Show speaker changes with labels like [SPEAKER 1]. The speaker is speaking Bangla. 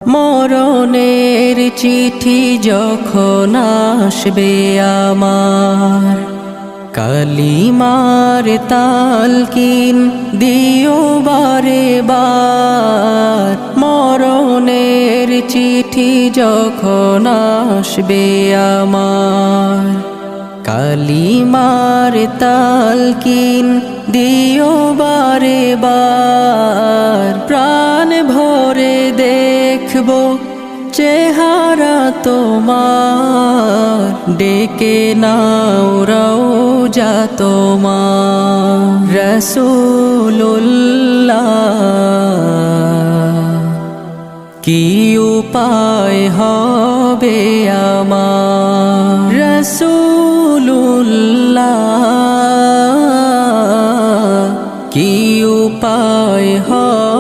[SPEAKER 1] মরণের চিঠি যখন আসবে আমার, কালিমার তালকিন দিও বারে বার। মরণের চিঠি যখন আসবে আমার, কালিমার তালকিন দিও বারে বার। প্রাণ ভরে দেখবো চেহারা তোমার, ডেকে নাও রওজা তোমার। রাসূলুল্লাহ কি উপায় হবে আমার, রাসূলুল্লাহ কি উপায় হবে